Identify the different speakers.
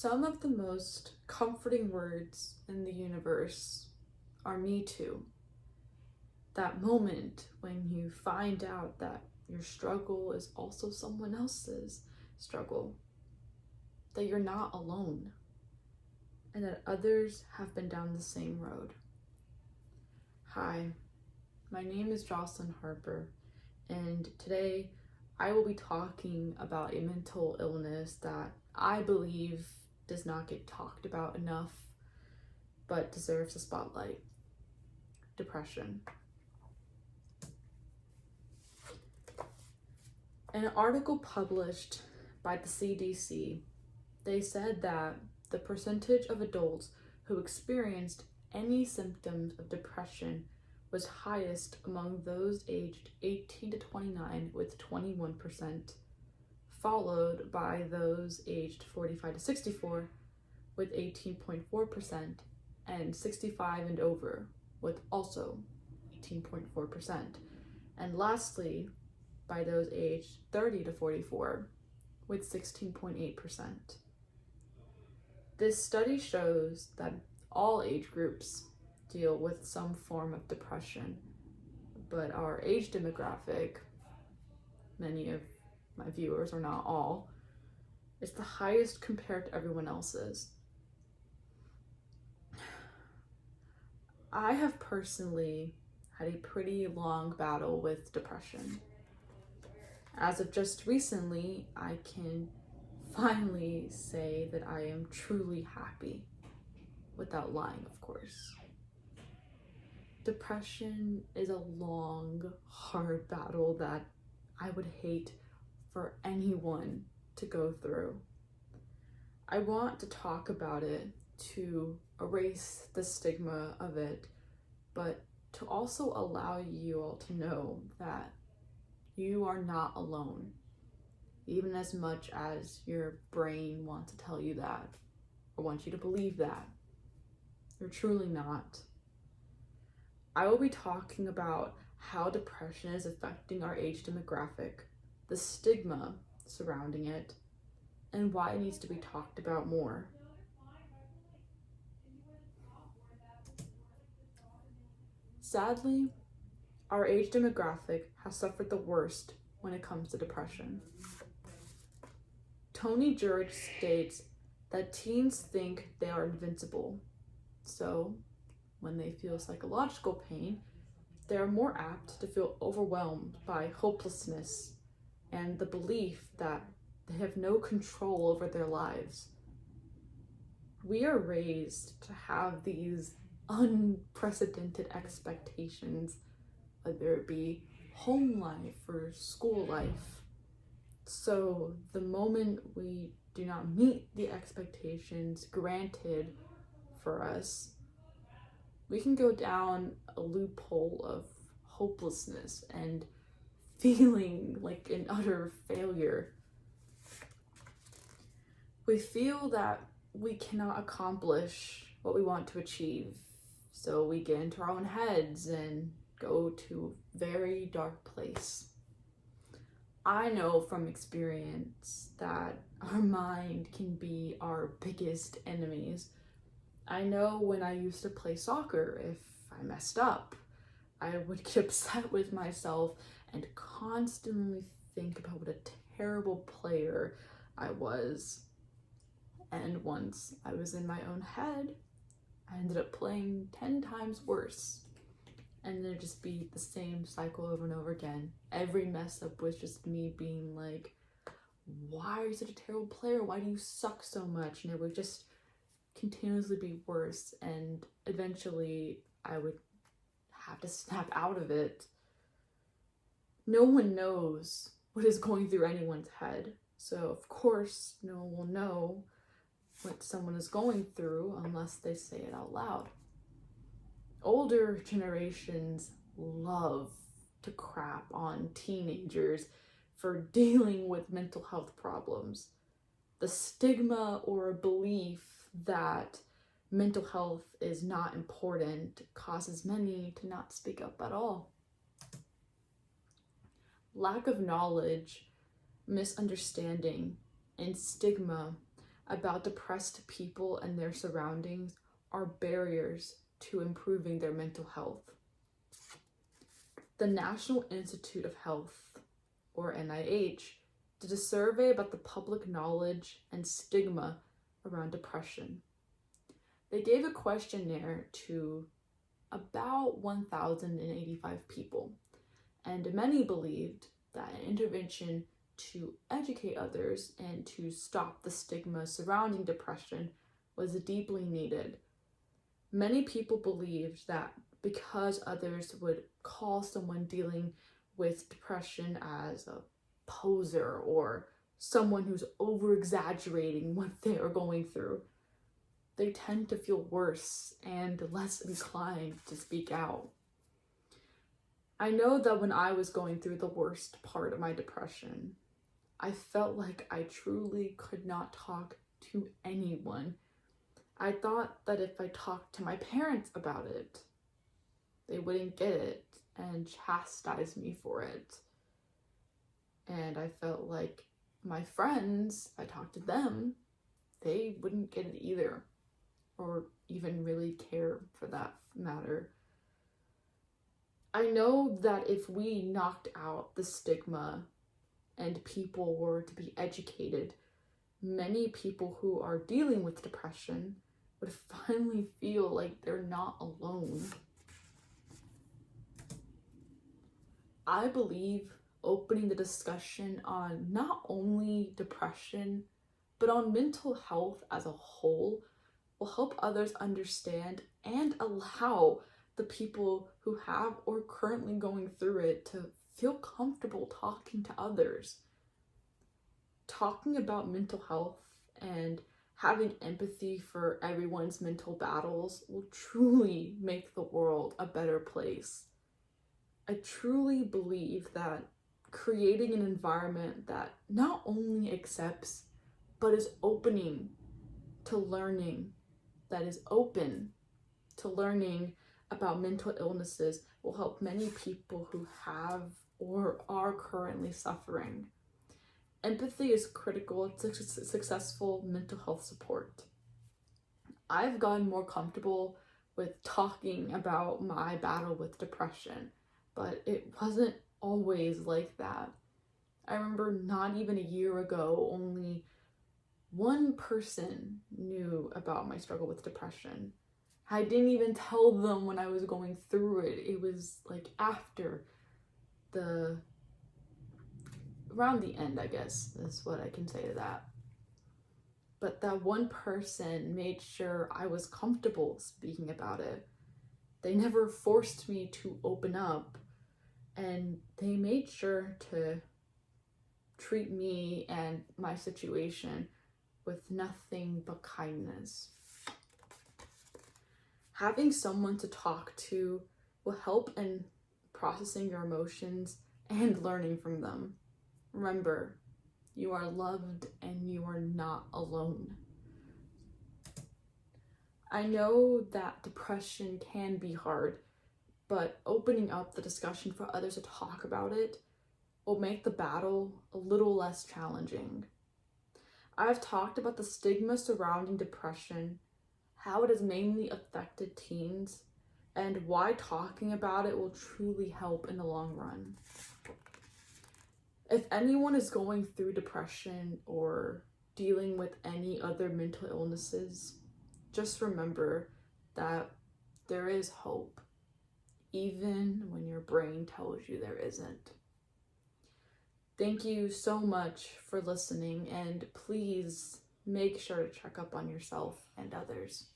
Speaker 1: Some of the most comforting words in the universe are "me too." That moment when you find out that your struggle is also someone else's struggle, that you're not alone, and that others have been down the same road. Hi, my name is Jocelyn Harper, and today I will be talking about a mental illness that I believe does not get talked about enough, but deserves a spotlight: depression. In an article published by the CDC, they said that the percentage of adults who experienced any symptoms of depression was highest among those aged 18 to 29 with 21%, followed by those aged 45 to 64 with 18.4%, and 65 and over with also 18.4%, and lastly by those aged 30 to 44 with 16.8%. This study shows that all age groups deal with some form of depression, but our age demographic, many of my viewers, or not all, is the highest compared to everyone else's. I have personally had a pretty long battle with depression. As of just recently, I can finally say that I am truly happy, without lying, of course. Depression is a long, hard battle that I would hate for anyone to go through. I want to talk about it to erase the stigma of it, but to also allow you all to know that you are not alone, even as much as your brain wants to tell you that, or wants you to believe that. You're truly not. I will be talking about how depression is affecting our age demographic, the stigma surrounding it, and why it needs to be talked about more. Sadly, our age demographic has suffered the worst when it comes to depression. Tony George states that teens think they are invincible, so when they feel psychological pain, they are more apt to feel overwhelmed by hopelessness and the belief that they have no control over their lives. We are raised to have these unprecedented expectations, whether it be home life or school life. So the moment we do not meet the expectations granted for us, we can go down a loophole of hopelessness and feeling like an utter failure. We feel that we cannot accomplish what we want to achieve, so we get into our own heads and go to a very dark place. I know from experience that our mind can be our biggest enemies. I know when I used to play soccer, if I messed up, I would get upset with myself and constantly think about what a terrible player I was. And once I was in my own head, I ended up playing 10 times worse. And then it'd just be the same cycle over and over again. Every mess up was just me being like, why are you such a terrible player? Why do you suck so much? And it would just continuously be worse, and eventually I would have to snap out of it. No one knows what is going through anyone's head, so of course no one will know what someone is going through unless they say it out loud. Older generations love to crap on teenagers for dealing with mental health problems. The stigma or belief that mental health is not important causes many to not speak up at all. Lack of knowledge, misunderstanding, and stigma about depressed people and their surroundings are barriers to improving their mental health. The National Institute of Health, or NIH, did a survey about the public knowledge and stigma around depression. They gave a questionnaire to about 1,085 people, and many believed that an intervention to educate others and to stop the stigma surrounding depression was deeply needed. Many people believed that because others would call someone dealing with depression as a poser or someone who's over-exaggerating what they are going through, they tend to feel worse and less inclined to speak out. I know that when I was going through the worst part of my depression, I felt like I truly could not talk to anyone. I thought that if I talked to my parents about it, they wouldn't get it and chastise me for it. And I felt like my friends, if I talked to them, they wouldn't get it either, or even really care for that matter. I know that if we knocked out the stigma and people were to be educated, many people who are dealing with depression would finally feel like they're not alone. I believe opening the discussion on not only depression, but on mental health as a whole will help others understand and allow the people who have or currently going through it to feel comfortable talking to others. Talking about mental health and having empathy for everyone's mental battles will truly make the world a better place. I truly believe that creating an environment that not only accepts, but is opening to learning, that is open to learning about mental illnesses will help many people who have or are currently suffering. Empathy is critical to successful mental health support. I've gotten more comfortable with talking about my battle with depression, but it wasn't always like that. I remember not even a year ago, only one person knew about my struggle with depression. I didn't even tell them when I was going through it. It was like around the end, I guess, is what I can say to that. But that one person made sure I was comfortable speaking about it. They never forced me to open up, and they made sure to treat me and my situation with nothing but kindness. Having someone to talk to will help in processing your emotions and learning from them. Remember, you are loved and you are not alone. I know that depression can be hard, but opening up the discussion for others to talk about it will make the battle a little less challenging. I've talked about the stigma surrounding depression, how it has mainly affected teens, and why talking about it will truly help in the long run. If anyone is going through depression or dealing with any other mental illnesses, just remember that there is hope, even when your brain tells you there isn't. Thank you so much for listening, and please make sure to check up on yourself and others.